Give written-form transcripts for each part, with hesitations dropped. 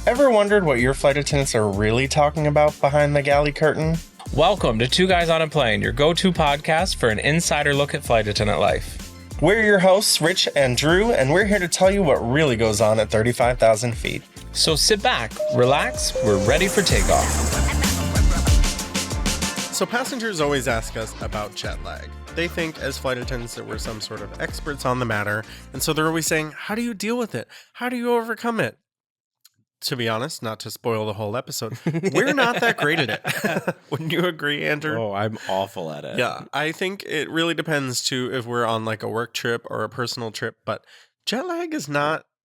Ever wondered what your flight attendants are really talking about behind the galley curtain? Welcome to Two Guys on a Plane, your go-to podcast for an insider look at flight attendant life. We're your hosts, Rich and Drew, and we're here to tell you what really goes on at 35,000 feet. So sit back, relax, we're ready for takeoff. So passengers always ask us about jet lag. They think as flight attendants that we're some sort of experts on the matter, and so they're always saying, how do you deal with it? How do you overcome it? To be honest, not to spoil the whole episode, we're not that great at it. Wouldn't you agree, Andrew? Oh, I'm awful at it. Yeah, I think it really depends too if we're on like a work trip or a personal trip, but jet lag is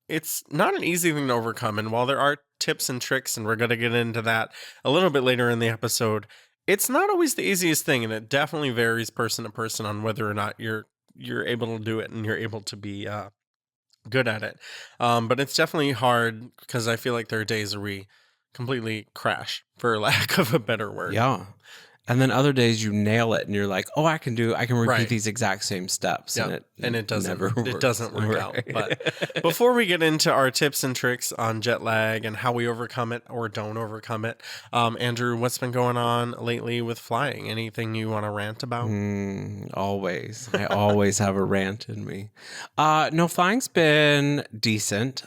it's not an easy thing to overcome. And while there are tips and tricks, and we're going to get into that a little bit later in the episode, it's not always the easiest thing, and it definitely varies person to person on whether or not you're able to do it and you're able to be good at it. But it's definitely hard because I feel like there are days where we completely crash, for lack of a better word. Yeah. And then other days you nail it and you're like, oh, I can repeat Right. these exact same steps. Yeah. And it doesn't work out. Right. But before we get into our tips and tricks on jet lag and how we overcome it or don't overcome it, Andrew, what's been going on lately with flying? Anything you want to rant about? Always. I always have a rant in me. No, flying's been decent.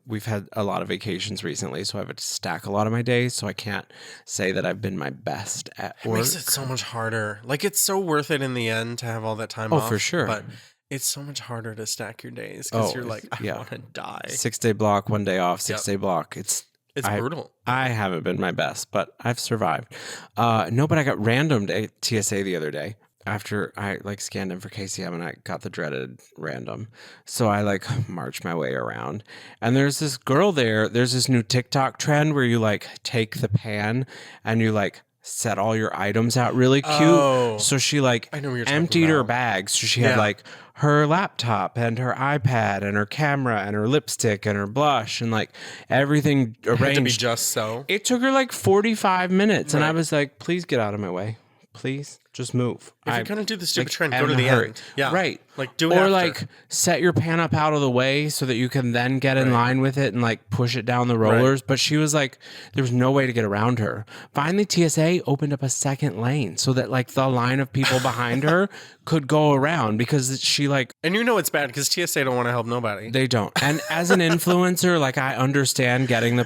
We've had a lot of vacations recently, so I have to stack a lot of my days, so I can't say that I've been my best at work. It makes it so much harder. Like, it's so worth it in the end to have all that time off. Oh, for sure. But it's so much harder to stack your days because you're like, I want to die. 6-day block, 1 day off, 6-day block. It's brutal. I haven't been my best, but I've survived. No, but I got randomed at TSA the other day. After I scanned in for KCM and I got the dreaded random. So I marched my way around. And there's this girl there. There's this new TikTok trend where you take the pan and you set all your items out really cute. Oh. So she I know what you're talking emptied her about. bag. So she had her laptop and her iPad and her camera and her lipstick and her blush and everything arranged. It had to be just so. It took her 45 minutes. And Right. I was like, please get out of my way. Please just move. If you're going to do the stupid trend, am go to the hurry. end. Yeah. Right. Do it or after. set your pan up out of the way so that you can then get in line with it and push it down the rollers. But she was there was no way to get around her. Finally, TSA opened up a second lane so that the line of people behind her could go around because she And you know it's bad because TSA don't want to help nobody. they don't. And as an influencer, I understand getting the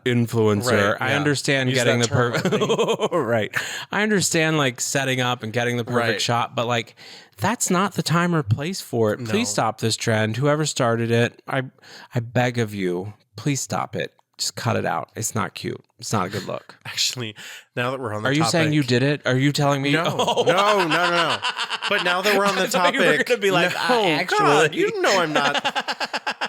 influencer. Right, I yeah. understand Use getting that the term, right. I understand setting up and getting the perfect Right. shot, but that's not the time or place for it. No. Please stop this trend. Whoever started it, I beg of you, please stop it. Just cut it out. It's not cute. It's not a good look. Actually, now that we're on the Are topic. you saying you did it? Are you telling me? No, no. But now that we're on the thought topic. you were gonna be like, no, actually. God, you know I'm not.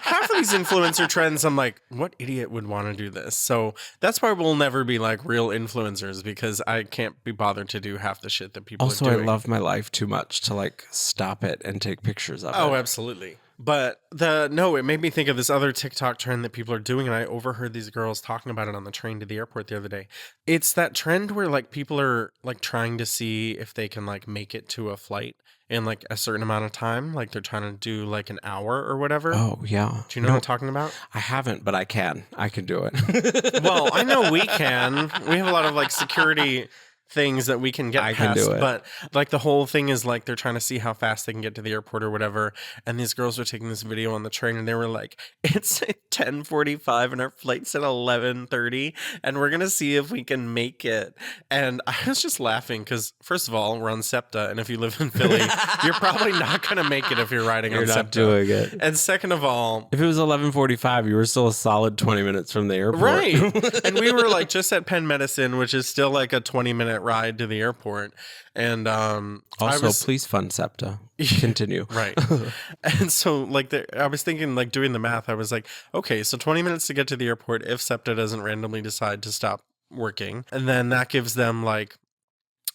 Half of these influencer trends, I'm like, what idiot would want to do this? So that's why we'll never be real influencers because I can't be bothered to do half the shit that people Also, are I doing. love my life too much to stop it and take pictures of it. Oh, absolutely. But it made me think of this other TikTok trend that people are doing, and I overheard these girls talking about it on the train to the airport the other day. It's that trend where people are trying to see if they can make it to a flight in a certain amount of time. They're trying to do an hour or whatever. Oh, yeah. Do you know what I'm talking about? I haven't, but I can. I can do it. Well, I know we can. We have a lot of security things that we can get I past, can do it. but the whole thing is they're trying to see how fast they can get to the airport or whatever. And these girls were taking this video on the train and they were like, it's 10:45 and our flight's at 11:30 and we're gonna see if we can make it. And I was just laughing because first of all, we're on SEPTA, and if you live in Philly, you're probably not gonna make it if you're riding You're on not SEPTA. doing it. And second of all, If it was 11:45, you were still a solid 20 minutes from the airport. right. And we were just at Penn Medicine, which is still a 20-minute ride to the airport. And Also, please fund SEPTA. Continue. Right. And so I was thinking doing the math. I was like, okay, so 20 minutes to get to the airport if SEPTA doesn't randomly decide to stop working. And then that gives them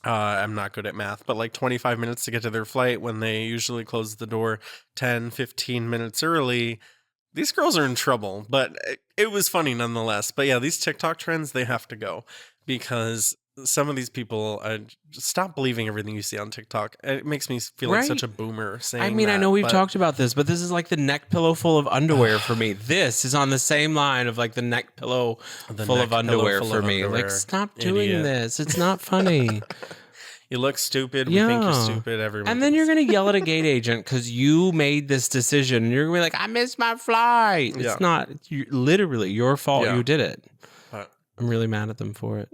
I'm not good at math, but 25 minutes to get to their flight when they usually close the door 10, 15 minutes early. These girls are in trouble, but it was funny nonetheless. But yeah, these TikTok trends, they have to go because some of these people, just stop believing everything you see on TikTok. It makes me feel like such a boomer saying I mean, I that, know we've but talked about this, but this is like the neck pillow full of underwear for me. This is on the same line of like the neck pillow full of underwear for me. Like, stop doing Idiot. this. It's not funny. You look stupid. We think you're stupid. Everyone. And then you're thinks- going to yell at a gate agent because you made this decision. And you're going to be like, I missed my flight. Yeah. It's not literally your fault. Yeah. You did it. But I'm really mad at them for it.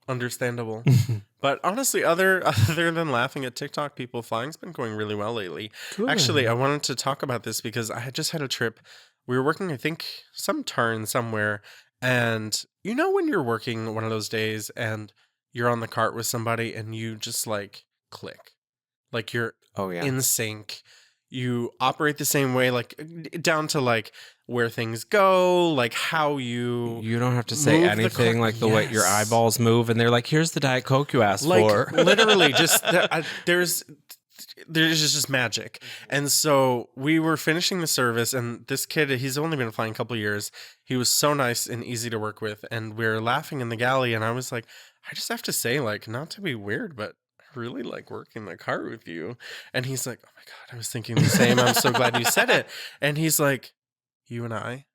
understandable. But honestly, other than laughing at TikTok people, flying's been going really well lately. Good. Actually, I wanted to talk about this because I had just had a trip. We were working, I think, some turn somewhere. And you know when you're working one of those days and you're on the cart with somebody and you just like click. Like you're Oh, yeah. in sync. You operate the same way, like down to like where things go, like how you You don't have to say move the anything, car- like the way your Yes. eyeballs move. And they're like, here's the Diet Coke you asked like for. literally just there's just magic. And so we were finishing the service and this kid, he's only been flying a couple years. He was so nice and easy to work with. And we were laughing in the galley and I was like, I just have to say, like, not to be weird, but I really like working the car with you. And he's like, oh my God, I was thinking the same. I'm so glad you said it. And he's like, you and I,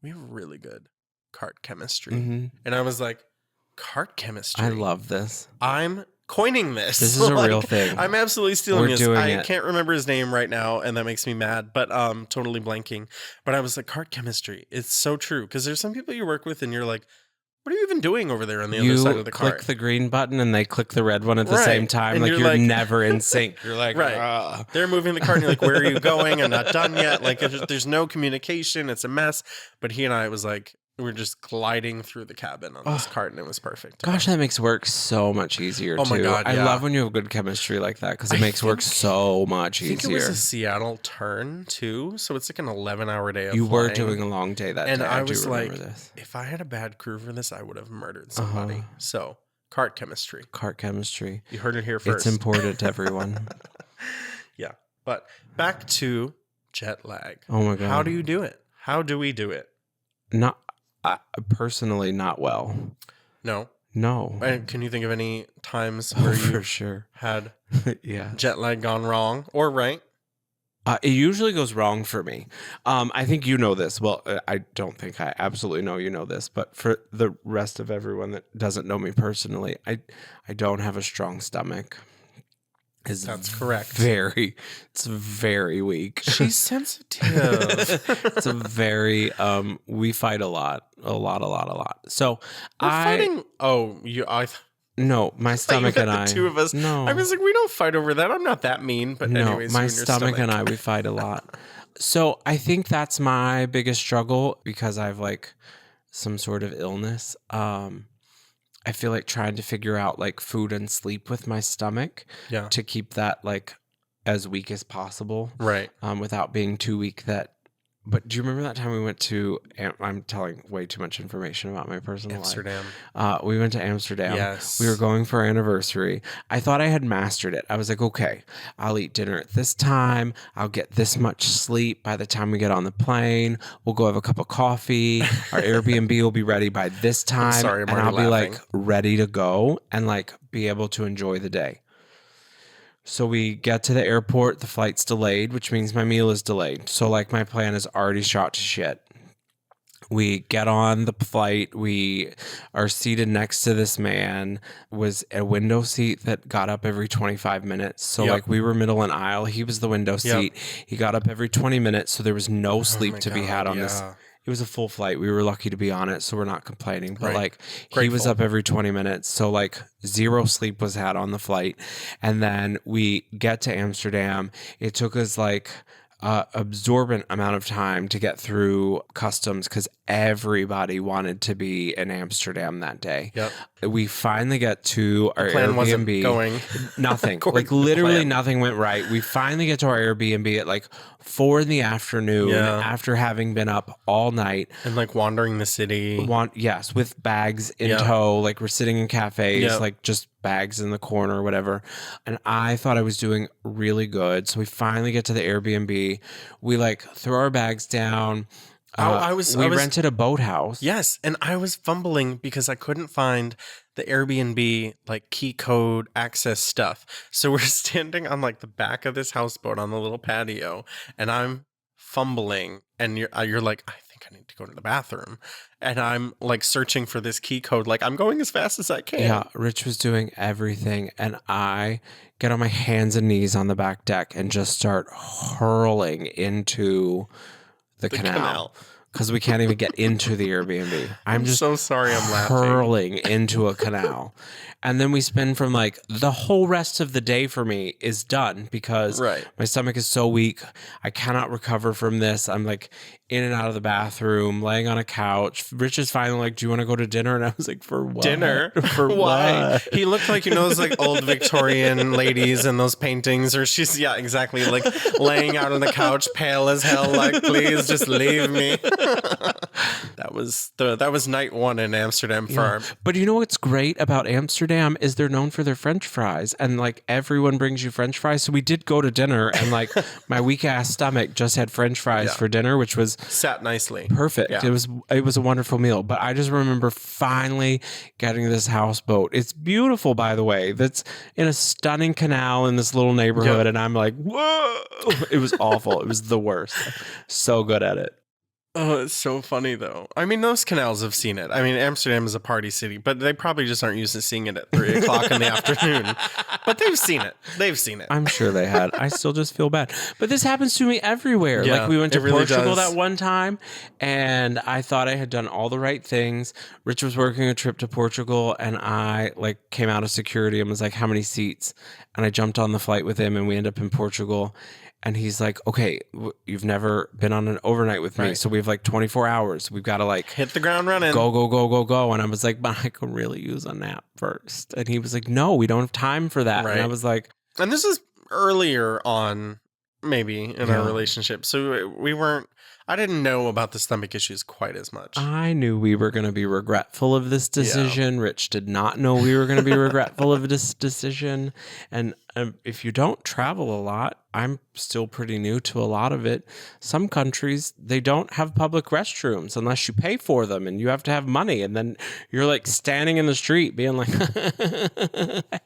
we have really good cart chemistry. Mhm. And I was like, cart chemistry? I love this. I'm coining this. This is a real thing. I'm absolutely stealing We're this. doing I it. can't remember his name right now, and that makes me mad, but totally blanking. But I was like, cart chemistry. It's so true. Because there's some people you work with and you're like, what are you even doing over there on the other side of the click cart? the green button and they click the red one at the Right. same time. And Like you're you're like- never in sync. You're like, Right. "Ugh." They're moving the cart and you're like, where are you going? I'm not done yet. Like there's no communication. It's a mess. But he and I, it was like, we were just gliding through the cabin on this cart and it was perfect. Gosh, that makes work so much easier Oh too. my God, I yeah. love when you have good chemistry like that because it I makes work think- so much I think it was easier. a Seattle turn too. So it's like an 11-hour day of You were flying. doing a long day that And day. I do was remember like, this. if I had a bad crew for this, I would have murdered somebody. Uh-huh. So, cart chemistry. Cart chemistry. You heard it here first. It's important to everyone. Yeah. But back to jet lag. Oh my God. How do you do it? How do we do it? Not personally, not well. No. No. And can you think of any times Oh, where for you sure. had Yeah. jet lag gone wrong or right? It usually goes wrong for me. I think you know this. Well, I don't think I absolutely know you know this, but for the rest of everyone that doesn't know me personally, I don't have a strong stomach. That's correct. It's very weak. She's sensitive. It's a very we fight a lot. So We're fighting. Oh, I no, my thought you stomach meant and I. the two of us. No, I was like, we don't fight over that. I'm not that mean. But no, anyways, my you and your stomach and I, we fight a lot. So I think that's my biggest struggle because I've like some sort of illness. I feel like trying to figure out like food and sleep with my stomach Yeah. to keep that like as weak as possible, Right. without being too weak that. But do you remember that time we went to? I'm telling way too much information about my personal Amsterdam. life. We went to Amsterdam. Yes. We were going for our anniversary. I thought I had mastered it. I was like, okay, I'll eat dinner at this time. I'll get this much sleep by the time we get on the plane. We'll go have a cup of coffee. Our Airbnb will be ready by this time. sorry, I'm and I'll already be laughing. like ready to go and like be able to enjoy the day. So we get to the airport, the flight's delayed, which means my meal is delayed. So like my plan is already shot to shit. We get on the flight. We are seated next to this man. Was a window seat that got up every 25 minutes. So Yep. like we were middle and aisle. He was the window seat. He got up every 20 minutes. So there was no sleep my to be had God, on this. yeah. It was a full flight. We were lucky to be on it, so we're not complaining. But Right. like he Grateful. was up every 20 minutes. So like zero sleep was had on the flight. And then we get to Amsterdam. It took us like absorbent amount of time to get through customs because everybody wanted to be in Amsterdam that day. Yep. We finally get to our Plan Airbnb. wasn't going. Nothing. according Like to the literally plan. nothing went right. We finally get to our Airbnb at like 4 p.m. Yeah. after having been up all night. And like wandering the city. Yes, with bags in Yeah. tow. Like we're sitting in cafes, Yeah. like just bags in the corner or whatever. And I thought I was doing really good. So we finally get to the Airbnb. We like throw our bags down. We rented a boathouse. Yes, and I was fumbling because I couldn't find the Airbnb like key code access stuff. So we're standing on like the back of this houseboat on the little patio, and I'm fumbling, and you're like, I think I need to go to the bathroom, and I'm like searching for this key code, like I'm going as fast as I can. Yeah, Rich was doing everything, and I get on my hands and knees on the back deck and just start hurling into the canal. Because we can't even get into the Airbnb. I'm just so sorry I'm laughing. hurling into a canal. And then we spend from like the whole rest of the day for me is done because my stomach is so weak. I cannot recover from this. I'm like in and out of the bathroom, laying on a couch. Rich is finally like, do you want to go to dinner? And I was like, for what? Dinner? For Why? what? He looked like, those like old Victorian ladies in those paintings, or she's, yeah, exactly, like laying out on the couch, pale as hell, like, please just leave me. That was night one in Amsterdam for our... But you know what's great about Amsterdam is they're known for their French fries, and like everyone brings you French fries. So we did go to dinner, and like my weak ass stomach just had French fries for dinner, which was sat nicely, perfect. Yeah. It was a wonderful meal. But I just remember finally getting this houseboat. It's beautiful, by the way. That's in a stunning canal in this little neighborhood, and I'm like, whoa! It was awful. It was the worst. So good at it. Oh, it's so funny, though. I mean, those canals have seen it. I mean, Amsterdam is a party city, but they probably just aren't used to seeing it at 3 o'clock in the afternoon. But they've seen it. They've seen it. I'm sure they had. I still just feel bad. But this happens to me everywhere. Yeah, like we went to really Portugal does. that one time, and I thought I had done all the right things. Rich was working a trip to Portugal, and I like came out of security and was like, how many seats? And I jumped on the flight with him, and we end up in Portugal. And he's like, okay, you've never been on an overnight with me. Right. So we have like 24 hours. We've got to like hit the ground running. Go. And I was like, but I could really use a nap first. And he was like, no, we don't have time for that. Right. And I was like, and this is earlier on, maybe, in our relationship. So I didn't know about the stomach issues quite as much. I knew we were going to be regretful of this decision. Rich did not know we were going to be regretful of this decision. And if you don't travel a lot, I'm still pretty new to a lot of it. Some countries, they don't have public restrooms unless you pay for them, and you have to have money. And then you're like standing in the street being like,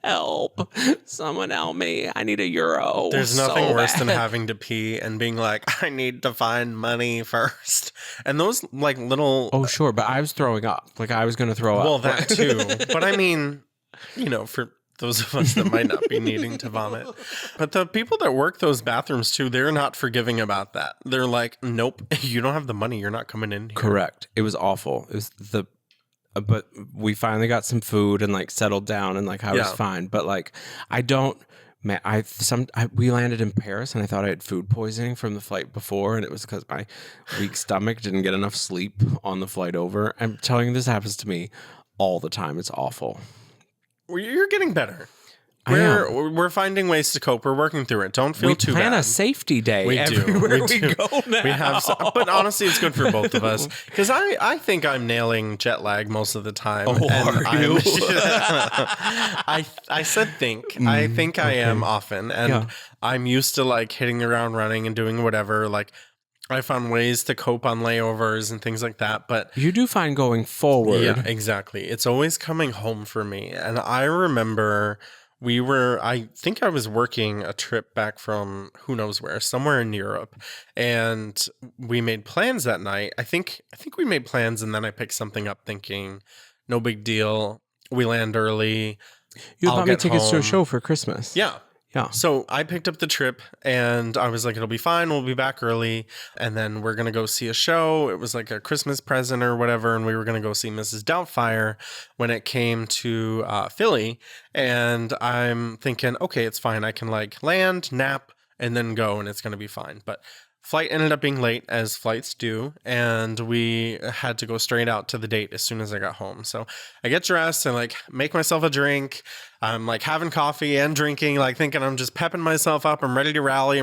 help, someone help me. I need €1. There's nothing worse than having to pee and being like, I need to find money first. And those like little... Oh, sure. But I was throwing up. Like I was going to throw up. Well, that too. But I mean, for those of us that might not be needing to vomit. But the people that work those bathrooms too, they're not forgiving about that. They're like, nope, you don't have the money. You're not coming in here. Correct. It was awful. It was but we finally got some food and like settled down, and like I was fine. But like, we landed in Paris, and I thought I had food poisoning from the flight before, and it was because my weak stomach didn't get enough sleep on the flight over. I'm telling you, this happens to me all the time. It's awful. Well, you're getting better. We're finding ways to cope. We're working through it. Don't feel too bad. We plan a safety day everywhere we go now. We have, but honestly, it's good for both of us because I think I'm nailing jet lag most of the time. Oh, are you? I said think. I think I am often, and I'm used to like hitting the ground running and doing whatever. Like I found ways to cope on layovers and things like that. But you do find going forward. Yeah, exactly. It's always coming home for me, and I remember. I think I was working a trip back from who knows where, somewhere in Europe. And we made plans that night. I think we made plans, and then I picked something up thinking, no big deal. We land early. You bought me tickets to a show for Christmas. Yeah. Yeah. So I picked up the trip, and I was like, it'll be fine. We'll be back early. And then we're going to go see a show. It was like a Christmas present or whatever. And we were going to go see Mrs. Doubtfire when it came to Philly. And I'm thinking, okay, it's fine. I can like land, nap, and then go, and it's going to be fine. But flight ended up being late, as flights do, and we had to go straight out to the date as soon as I got home. So I get dressed and like make myself a drink. I'm like having coffee and drinking, like thinking I'm just pepping myself up. I'm ready to rally.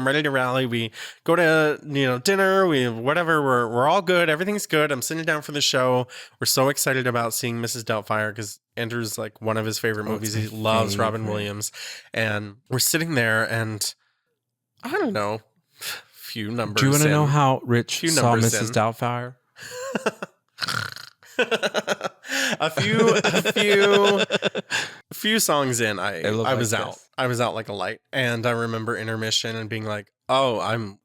We go to dinner. We're all good. Everything's good. I'm sitting down for the show. We're so excited about seeing Mrs. Doubtfire because Andrew's like one of his favorite movies. He loves Robin Williams, and we're sitting there, and I don't know. few numbers. Do you want to know how Rich Few saw numbers Mrs. in. Doubtfire? A few songs in, It looked I was like out. this. I was out like a light, and I remember intermission and being like, "Oh, I'm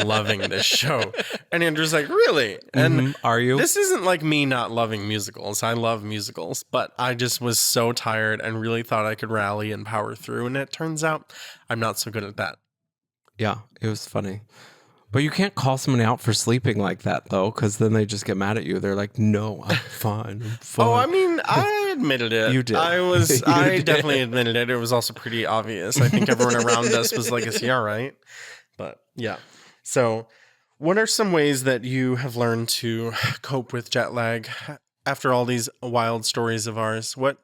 loving this show." And Andrew's like, "Really?" And Mhm. Are you? this isn't like me not loving musicals. I love musicals, but I just was so tired and really thought I could rally and power through. And it turns out I'm not so good at that. Yeah, it was funny. But you can't call someone out for sleeping like that, though, because then they just get mad at you. They're like, no, I'm fine. I'm fine. Oh, I mean, I admitted it. You did. I did. definitely admitted it. It was also pretty obvious. I think everyone around us was like, is he all right? But yeah. So what are some ways that you have learned to cope with jet lag after all these wild stories of ours? What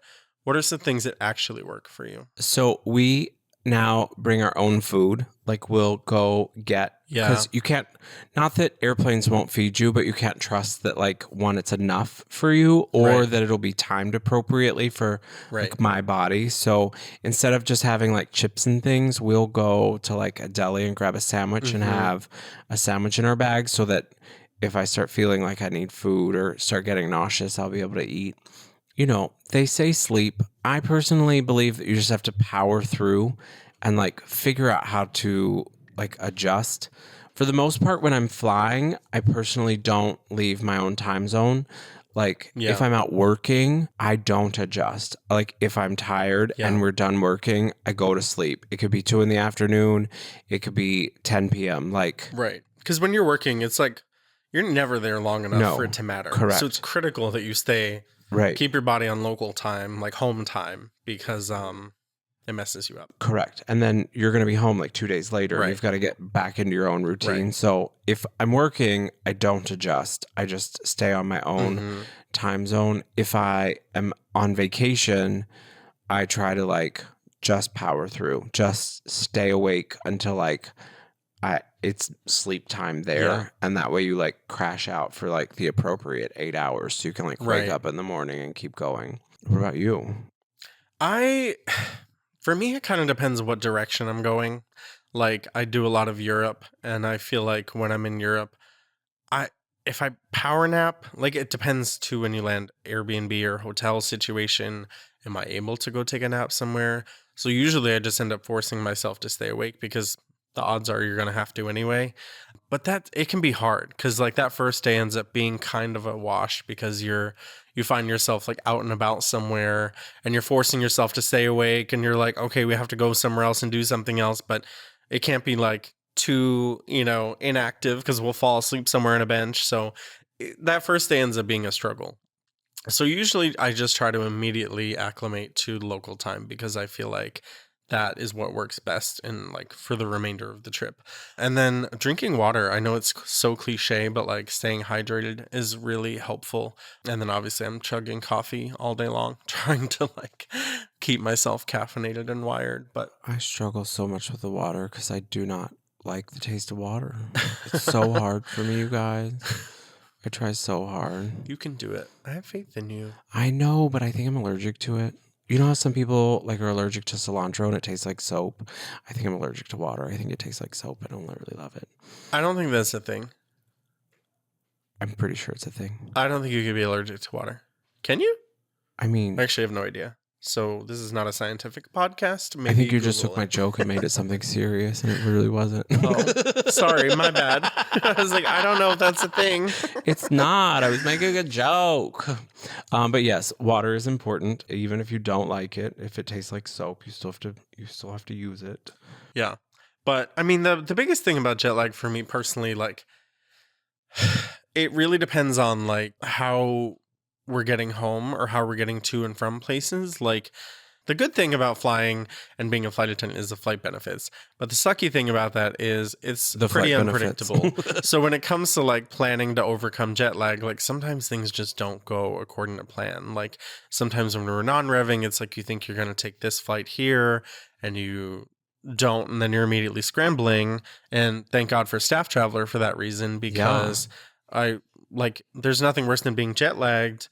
are some things that actually work for you? So we now bring our own food. Like we'll go get, because you can't, not that airplanes won't feed you, but you can't trust that like one, it's enough for you, or that it'll be timed appropriately for like my body. So instead of just having like chips and things, we'll go to like a deli and grab a sandwich and have a sandwich in our bag so that if I start feeling like I need food or start getting nauseous, I'll be able to eat. You know, they say sleep. I personally believe that you just have to power through and like figure out how to like adjust. For the most part, when I'm flying, I personally don't leave my own time zone. Like if I'm out working, I don't adjust. Like if I'm tired and we're done working, I go to sleep. It could be 2 p.m. It could be 10 p.m. Like Right. Because when you're working, it's like you're never there long enough for it to matter. Correct. So it's critical that you stay, keep your body on local time, like home time, because it messes you up. Correct. And then you're going to be home like 2 days later and you've got to get back into your own routine. So if I'm working, I don't adjust. I just stay on my own time zone. If I am on vacation, I try to like just power through, just stay awake until like it's sleep time there. And that way you like crash out for like the appropriate 8 hours so you can like wake up in the morning and keep going. What about you? For me, it kind of depends what direction I'm going. Like I do a lot of Europe, and I feel like when I'm in Europe, if I power nap, like it depends too when you land Airbnb or hotel situation. Am I able to go take a nap somewhere? So usually I just end up forcing myself to stay awake because the odds are you're going to have to anyway. But it can be hard because like that first day ends up being kind of a wash because you find yourself like out and about somewhere and you're forcing yourself to stay awake and you're like, okay, we have to go somewhere else and do something else. But it can't be like too, inactive because we'll fall asleep somewhere on a bench. So that first day ends up being a struggle. So usually I just try to immediately acclimate to local time because I feel like that is what works best and like for the remainder of the trip. And then drinking water, I know it's so cliche, but like staying hydrated is really helpful. And then obviously I'm chugging coffee all day long, trying to like keep myself caffeinated and wired. But I struggle so much with the water because I do not like the taste of water. It's so hard for me, you guys. I try so hard. You can do it. I have faith in you. I know, but I think I'm allergic to it. You know how some people like are allergic to cilantro and it tastes like soap? I think I'm allergic to water. I think it tastes like soap. I don't really love it. I don't think that's a thing. I'm pretty sure it's a thing. I don't think you could be allergic to water. Can you? I mean, I actually have no idea. So this is not a scientific podcast. Maybe I think you Google just took it. my joke and made it something serious, and it really wasn't. Oh, sorry, my bad. I was like, I don't know if that's a thing. It's not. I was making a joke. But yes, water is important, even if you don't like it. If it tastes like soap, you still have to use it. Yeah. But I mean, the biggest thing about jet lag for me personally, like, it really depends on like how we're getting home or how we're getting to and from places. Like, the good thing about flying and being a flight attendant is the flight benefits. But the sucky thing about that is it's pretty unpredictable. So when it comes to like planning to overcome jet lag, like sometimes things just don't go according to plan. Like sometimes when we're non-revving, it's like you think you're going to take this flight here and you don't, and then you're immediately scrambling. And thank God for Staff Traveler for that reason, because there's nothing worse than being jet lagged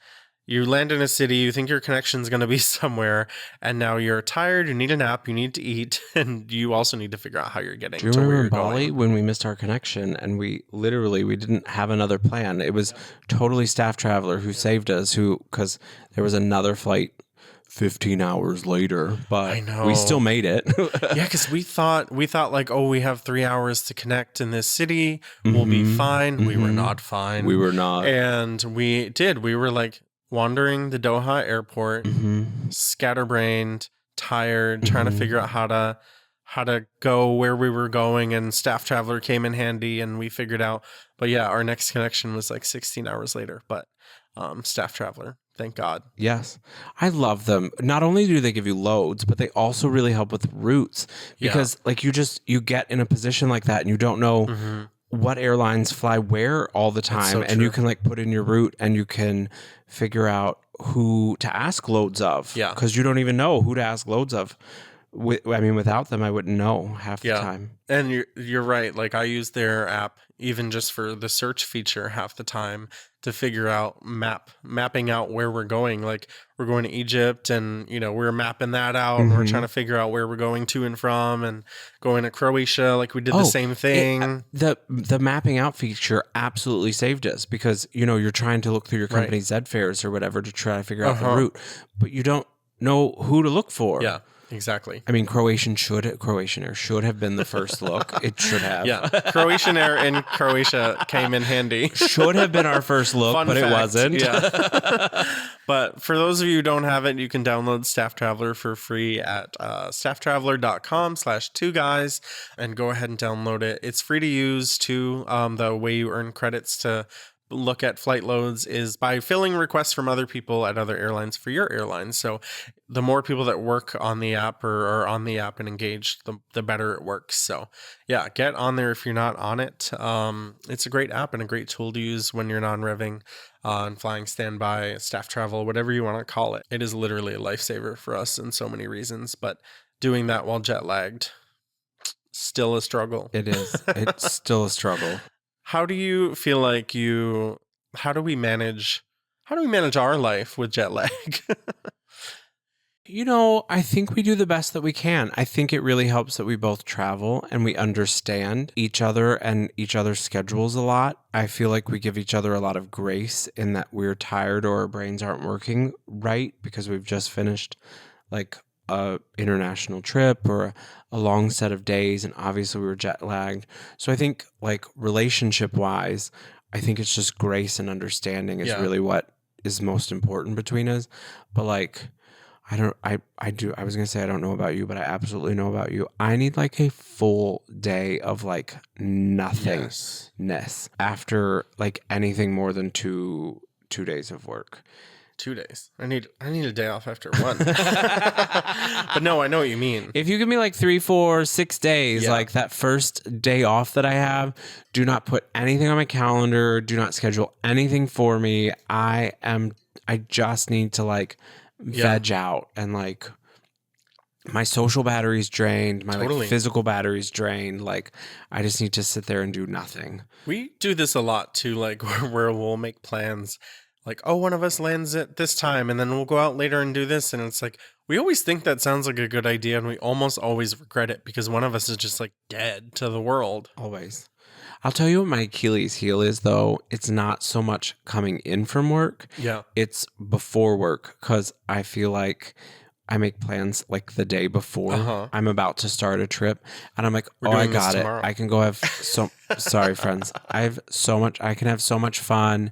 You land in a city, you think your connection's going to be somewhere, and now you're tired, you need a nap, you need to eat, and you also need to figure out how you're getting Do you to where remember you're in Bali going. when we missed our connection and we didn't have another plan? It was totally Staff Traveler who saved us, because there was another flight 15 hours later, but I know. we still made it. Yeah, because we thought like, oh, we have 3 hours to connect in this city, we'll be fine. We were not fine. We were not. And we did. We were like wandering the Doha airport, scatterbrained, tired, trying to figure out how to go where we were going, and Staff Traveler came in handy and we figured out. But yeah, our next connection was like 16 hours later, but Staff Traveler, thank God. Yes. I love them. Not only do they give you loads, but they also really help with routes, because like you get in a position like that and you don't know what airlines fly where all the time, so and you true. can like put in your route and you can figure out who to ask loads of. Yeah. Because you don't even know who to ask loads of. I mean, without them, I wouldn't know half the time. And you're right. Like, I use their app even just for the search feature half the time to figure out mapping out where we're going. Like, we're going to Egypt, and we're mapping that out, and we're trying to figure out where we're going to and from, and going to Croatia. Like, we did the same thing. The mapping out feature absolutely saved us, because you're trying to look through your company's Z fares or whatever to try to figure out the route, but you don't know who to look for. Yeah. Exactly. I mean, Croatian Air should have been the first look. It should have. Yeah. Croatian Air in Croatia came in handy. Should have been our first look, Fun but fact. it wasn't. Yeah. But for those of you who don't have it, you can download Staff Traveler for free at stafftraveler.com/2guys and go ahead and download it. It's free to use too. The way you earn credits to look at flight loads is by filling requests from other people at other airlines for your airline. So the more people that work on the app or are on the app and engaged, the better it works. So yeah, get on there if you're not on it. It's a great app and a great tool to use when you're non-revving and flying standby, staff travel, whatever you want to call it. It is literally a lifesaver for us in so many reasons, but doing that while jet lagged, still a struggle. It is. It's still a struggle. How do you feel like how do we manage our life with jet lag? I think we do the best that we can. I think it really helps that we both travel and we understand each other and each other's schedules a lot. I feel like we give each other a lot of grace in that we're tired or our brains aren't working right because we've just finished like a international trip or a long set of days, and obviously we were jet lagged. So I think like relationship wise, I think it's just grace and understanding is really what is most important between us. But like I was gonna say I don't know about you, but I absolutely know about you. I need like a full day of like nothingness after like anything more than two days of work. 2 days. I need a day off after one. But no, I know what you mean. If you give me like 3, 4, 6 days, like that first day off that I have, do not put anything on my calendar. Do not schedule anything for me. I just need to like veg out, and like my social battery's drained. My like physical battery's drained. Like I just need to sit there and do nothing. We do this a lot too, like where we'll make plans. Like, oh, one of us lands at this time, and then we'll go out later and do this. And it's like, we always think that sounds like a good idea, and we almost always regret it because one of us is just like dead to the world. Always. I'll tell you what my Achilles heel is, though. It's not so much coming in from work. Yeah. It's before work, because I feel like I make plans like the day before I'm about to start a trip, and I'm like, I got it. I can go have sorry, friends. I can have so much fun.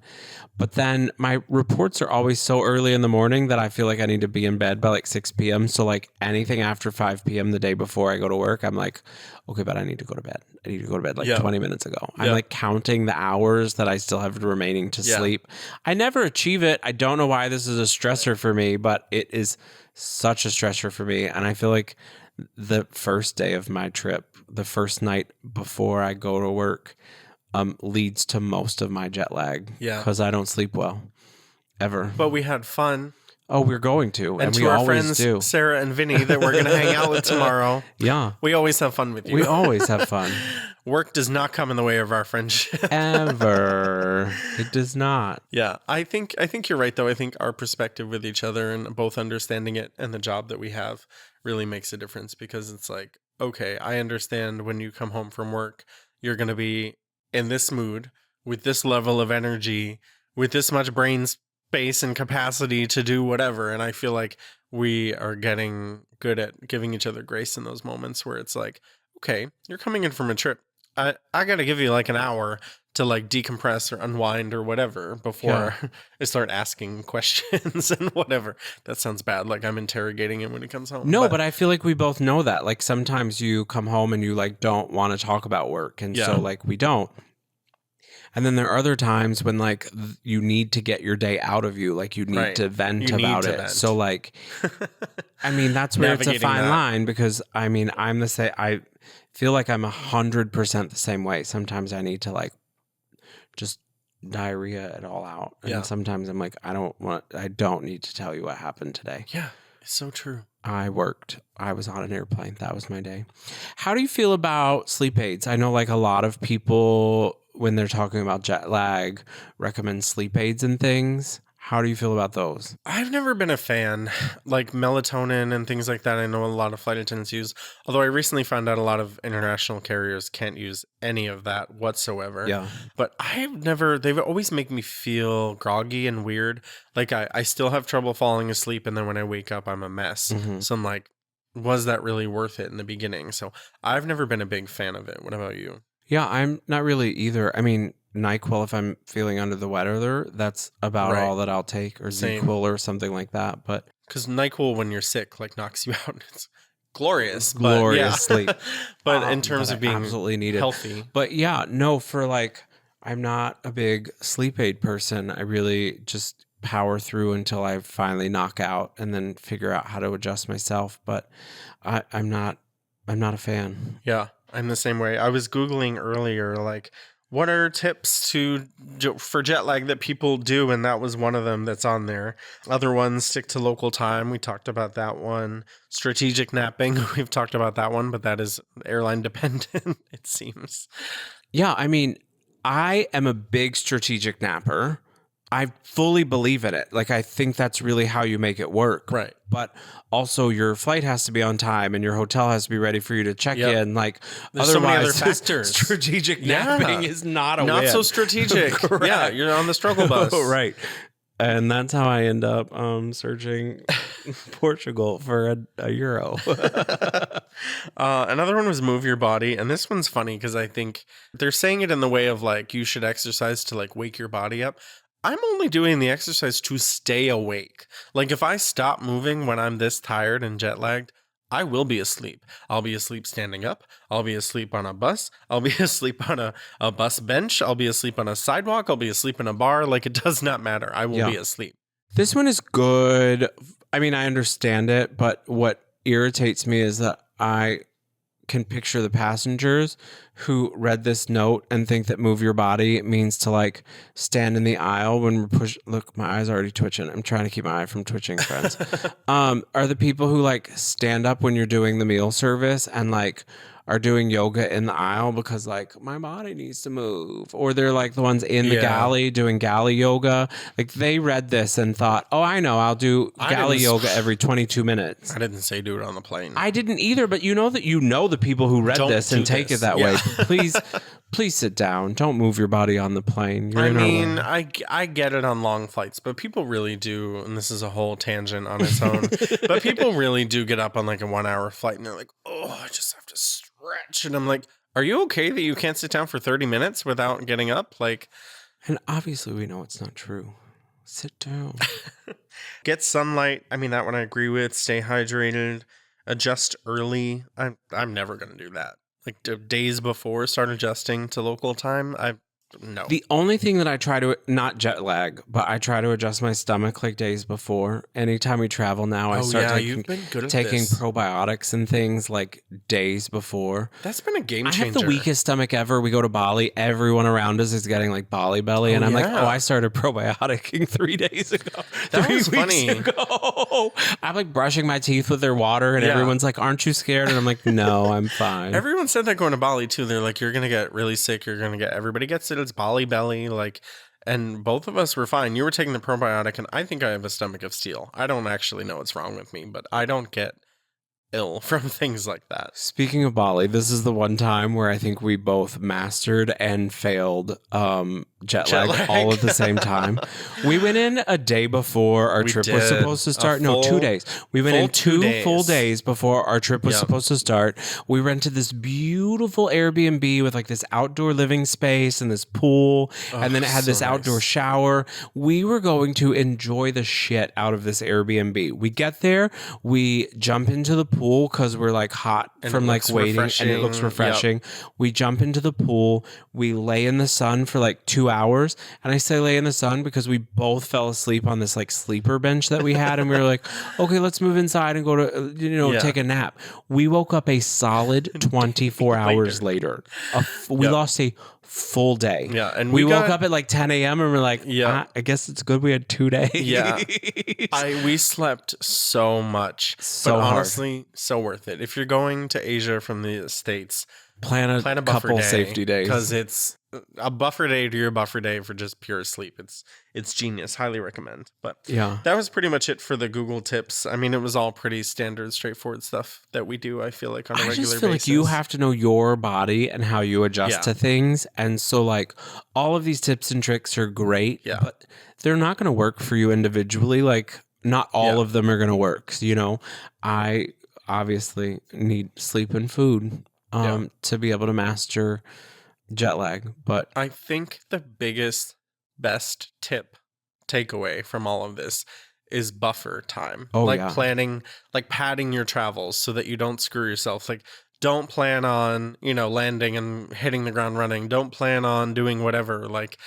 But then my reports are always so early in the morning that I feel like I need to be in bed by like 6 p.m. So like anything after 5 p.m. the day before I go to work, I'm like, okay, but I need to go to bed. I need to go to bed like 20 minutes ago. I'm like counting the hours that I still have remaining to sleep. I never achieve it. I don't know why this is a stressor for me, but it is such a stressor for me. And I feel like the first day of my trip, the first night before I go to work, leads to most of my jet lag. Yeah. Because I don't sleep well. Ever. But we had fun. Oh, we're going to. And we to our always friends, do. Sarah and Vinny, that we're going to hang out with tomorrow. Yeah. We always have fun with you. We always have fun. Work does not come in the way of our friendship. Ever. It does not. Yeah, I think you're right, though. I think our perspective with each other and both understanding it and the job that we have really makes a difference, because it's like, okay, I understand when you come home from work, you're going to be in this mood with this level of energy, with this much brain space and capacity to do whatever. And I feel like we are getting good at giving each other grace in those moments where it's like, okay, you're coming in from a trip. I got to give you like an hour to like decompress or unwind or whatever before I start asking questions and whatever. That sounds bad. Like I'm interrogating him when he comes home. No, but I feel like we both know that. Like sometimes you come home and you like don't want to talk about work. And so like we don't. And then there are other times when like you need to get your day out of you. Like you need to vent about it. Vent. So like, I mean, that's where it's a fine line, because I mean, I'm the same. I feel like I'm 100% the same way. Sometimes I need to like just diarrhea it all out. And sometimes I'm like, I don't need to tell you what happened today. Yeah, it's so true. I worked. I was on an airplane. That was my day. How do you feel about sleep aids? I know like a lot of people, when they're talking about jet lag, recommend sleep aids and things. How do you feel about those? I've never been a fan. Like melatonin and things like that, I know a lot of flight attendants use. Although I recently found out a lot of international carriers can't use any of that whatsoever. Yeah. But they've always make me feel groggy and weird. Like I still have trouble falling asleep, and then when I wake up, I'm a mess. Mm-hmm. So I'm like, was that really worth it in the beginning? So I've never been a big fan of it. What about you? Yeah, I'm not really either. I mean, NyQuil, if I'm feeling under the weather, that's about all that I'll take, or ZQuil or something like that. But because NyQuil, when you're sick, like knocks you out. It's glorious, sleep. But in terms of being absolutely needed, healthy. But yeah, no, for like, I'm not a big sleep aid person. I really just power through until I finally knock out, and then figure out how to adjust myself. But I'm not a fan. Yeah, I'm the same way. I was Googling earlier, like, what are tips for jet lag that people do? And that was one of them that's on there. Other ones, stick to local time. We talked about that one. Strategic napping. We've talked about that one, but that is airline dependent, it seems. Yeah, I mean, I am a big strategic napper. I fully believe in it. Like, I think that's really how you make it work. Right. But also your flight has to be on time and your hotel has to be ready for you to check in. Like, there's so many other otherwise, factors. strategic napping is not a Not win. so strategic. Yeah, you're on the struggle bus. Right. And that's how I end up searching Portugal for a euro. Another one was move your body. And this one's funny because I think they're saying it in the way of like, you should exercise to like wake your body up. I'm only doing the exercise to stay awake. Like if I stop moving when I'm this tired and jet lagged, I will be asleep. I'll be asleep standing up. I'll be asleep on a bus. I'll be asleep on a bus bench. I'll be asleep on a sidewalk. I'll be asleep in a bar. Like it does not matter. I will be asleep. This one is good. I mean, I understand it, but what irritates me is that I can picture the passengers who read this note and think that move your body means to like stand in the aisle when we're push. Look, my eye's already twitching. I'm trying to keep my eye from twitching, friends. Are the people who like stand up when you're doing the meal service and like are doing yoga in the aisle because like my body needs to move, or they're like the ones in the galley doing galley yoga. Like they read this and thought, oh, I know, I'll do galley yoga every 22 minutes. I didn't say do it on the plane. I didn't either, but you know the people who read this and take it that way. Please sit down. Don't move your body on the plane. I get it on long flights, but people really do, and this is a whole tangent on its own, but people really do get up on like a 1 hour flight and they're like, oh, I just have to stretch. And I'm like, are you okay that you can't sit down for 30 minutes without getting up? Like, and obviously we know it's not true. Sit down. Get sunlight. I mean, that one I agree with. Stay hydrated. Adjust early. I'm never going to do that. Like days before, start adjusting to local time. no. The only thing that I try to, not jet lag, but I try to adjust my stomach like days before. Anytime we travel now, I start you've been good at taking this. probiotics and things like days before. That's been a game I changer. have the weakest stomach ever. We go to Bali. Everyone around us is getting like Bali belly. Oh, and I'm like, yeah. oh, I started probioticing 3 days ago. That 3 was weeks funny. ago. I'm like brushing my teeth with their water, and Yeah. everyone's like, aren't you scared? And I'm like, no, I'm fine. Everyone said that going to Bali too. They're like, you're gonna get really sick. You're gonna get, everybody gets it. It's Bali belly. Like, and both of us were fine. You were taking the probiotic, and I think I have a stomach of steel. I don't actually know what's wrong with me, but I don't get ill from things like that. Speaking of Bali, this is the one time where I think we both mastered and failed jet lag all at the same time. We went in a day before our trip was did. supposed to A start. No, 2 full- days. We went full in 2 2 full days. days before our trip was Yep. supposed to start. We rented this beautiful Airbnb with like this outdoor living space and this pool, and then it had so this outdoor nice. shower. We were going to enjoy the shit out of this Airbnb. We get there, we jump into the pool because we're like hot And from it like looks waiting, and it looks refreshing. refreshing. We jump into the pool, we lay in the sun for like 2 hours, and I say lay in the sun because we both fell asleep on this like sleeper bench that we had, and we were like, okay, let's move inside and go to Yeah. take a nap. We woke up a solid 24 hours later. We Yep. lost a full day. Yeah, and we we woke got- up at like 10 a.m. and we're like, Yeah. I guess it's good we had 2 days. Yeah. We slept so much, So but hard. honestly, so worth it. If you're going to Asia from the States, plan a buffer couple day, safety days. because it's a buffer day to your buffer day for just pure sleep. It's genius. Highly recommend. But Yeah. that was pretty much it for the Google tips. I mean, it was all pretty standard, straightforward stuff that we do. I feel like on a I regular just feel basis. like you have to know your body and how you adjust Yeah. to things. And so, like, all of these tips and tricks are great, Yeah. but they're not going to work for you individually. Like, not all Yeah. of them are going to work. So, I obviously need sleep and food to be able to master jet lag. But I think the biggest, best tip takeaway from all of this is buffer time. Oh, like yeah. planning, like padding your travels so that you don't screw yourself. Like, don't plan on, landing and hitting the ground running. Don't plan on doing whatever. Like,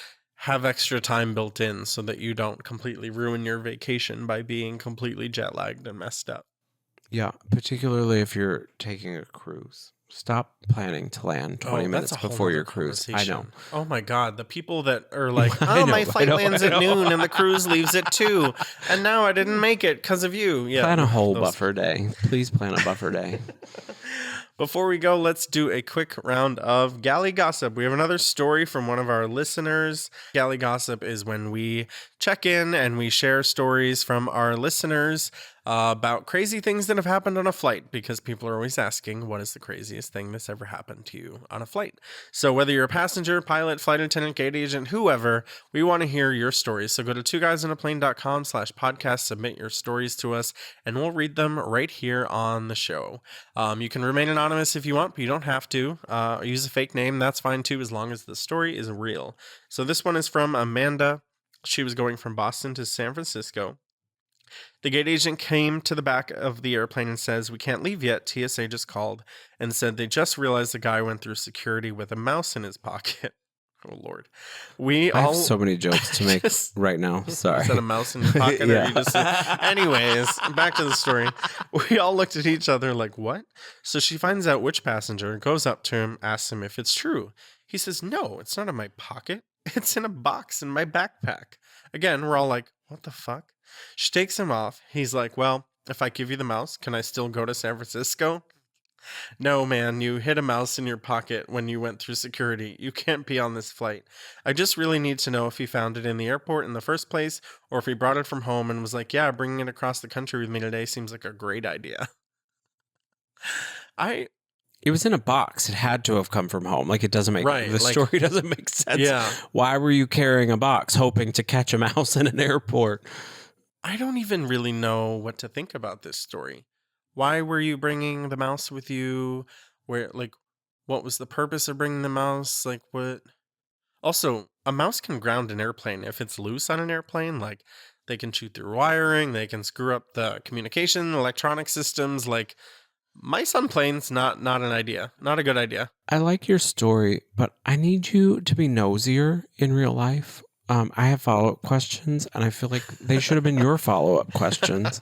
have extra time built in so that you don't completely ruin your vacation by being completely jet lagged and messed up. yeah, particularly if you're taking a cruise. Stop planning to land 20 minutes that's a whole before your nother cruise. I know. conversation. Oh my God. The people that are like, I oh, know, my I flight know, lands I at know. noon and the cruise leaves at 2. And now I didn't make it because of you. Yeah. Plan a whole those- buffer day. Please plan a buffer day. Before we go, let's do a quick round of Galley Gossip. We have another story from one of our listeners. Galley Gossip is when we check in and we share stories from our listeners about crazy things that have happened on a flight, because people are always asking, what is the craziest thing that's ever happened to you on a flight? So whether you're a passenger, pilot, flight attendant, gate agent, whoever, we want to hear your stories. So go to twoguysinaplane.com/podcast, submit your stories to us, and we'll read them right here on the show. You can remain anonymous if you want, but you don't have to. Use a fake name. That's fine too, as long as the story is real. So this one is from Amanda. She was going from Boston to San Francisco. The gate agent came to the back of the airplane and says, "We can't leave yet. TSA just called and said they just realized the guy went through security with a mouse in his pocket." Oh, Lord. I have so many jokes to make right now. Sorry. Is that a mouse in your pocket? Or Yeah. you just Anyways, back to the story. We all looked at each other like, what? So she finds out which passenger, goes up to him, asks him if it's true. He says, "No, it's not in my pocket. It's in a box in my backpack." Again, we're all like, what the fuck? She takes him off. He's like, "Well, if I give you the mouse, can I still go to San Francisco?" "No, man, you hid a mouse in your pocket when you went through security. You can't be on this flight. I just really need to know if he found it in the airport in the first place, or if he brought it from home and was like, yeah, bringing it across the country with me today seems like a great idea." It was in a box. It had to have come from home. Like, it doesn't make Right, the like- story doesn't make sense. Yeah. Why were you carrying a box hoping to catch a mouse in an airport? I don't even really know what to think about this story. Why were you bringing the mouse with you? What was the purpose of bringing the mouse? Like, what? Also, a mouse can ground an airplane if it's loose on an airplane. Like, they can chew through wiring, they can screw up the communication, electronic systems. Like, Mice on planes, not an idea. Not a good idea. I like your story, but I need you to be nosier in real life. I have follow-up questions, and I feel like they should have been your follow-up questions.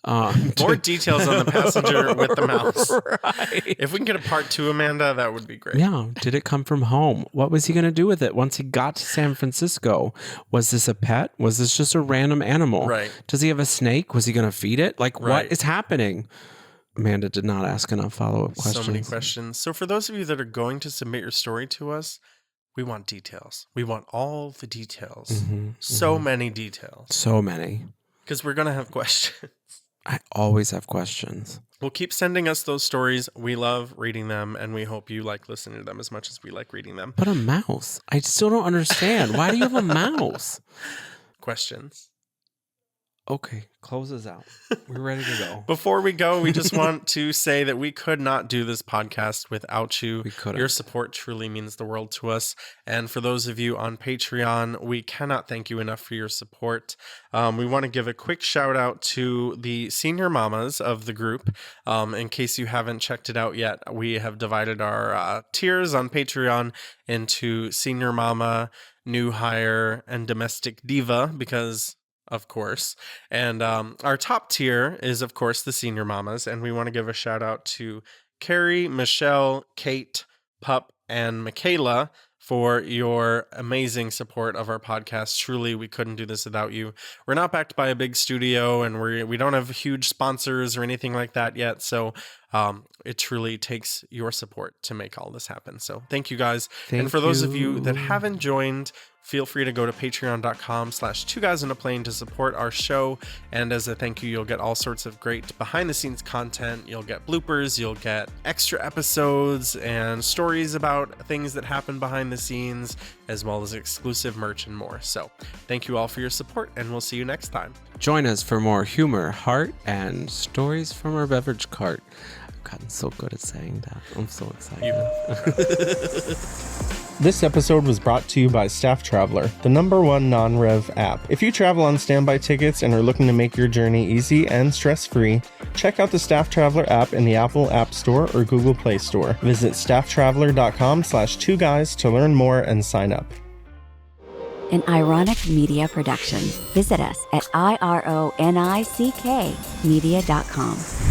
More details on the passenger with the mouse. Right. If we can get a part 2, Amanda, that would be great. Yeah. Did it come from home? What was he going to do with it once he got to San Francisco? Was this a pet? Was this just a random animal? Right. Does he have a snake? Was he going to feed it? Like, Right. what is happening? Amanda did not ask enough follow-up questions. So many questions. So for those of you that are going to submit your story to us, we want details. We want all the details. So many details. So many. Because we're going to have questions. I always have questions. Well, keep sending us those stories. We love reading them, and we hope you like listening to them as much as we like reading them. But a mouse? I still don't understand. Why do you have a mouse? Questions. Okay, close us out. We're ready to go. Before we go, we just want to say that we could not do this podcast without you. We couldn't. Your support truly means the world to us. And for those of you on Patreon, we cannot thank you enough for your support. We want to give a quick shout out to the senior mamas of the group. In case you haven't checked it out yet, we have divided our tiers on Patreon into senior mama, new hire, and domestic diva because... of course. And our top tier is, of course, the senior mamas. And we want to give a shout out to Carrie, Michelle, Kate, Pup, and Michaela for your amazing support of our podcast. Truly, we couldn't do this without you. We're not backed by a big studio, and we don't have huge sponsors or anything like that yet. So it truly takes your support to make all this happen. So thank you guys. And for those of you that haven't joined, feel free to go to patreon.com/2guysinaplane to support our show. And as a thank you, you'll get all sorts of great behind the scenes content. You'll get bloopers, you'll get extra episodes and stories about things that happen behind the scenes, as well as exclusive merch and more. So thank you all for your support, and we'll see you next time. Join us for more humor, heart, and stories from our beverage cart. I've gotten so good at saying that. I'm so excited. This episode was brought to you by Staff Traveler, the #1 non-rev app. If you travel on standby tickets and are looking to make your journey easy and stress-free, check out the Staff Traveler app in the Apple App Store or Google Play Store. Visit stafftraveler.com/2guys to learn more and sign up. An ironic media production. Visit us at ironickmedia.com.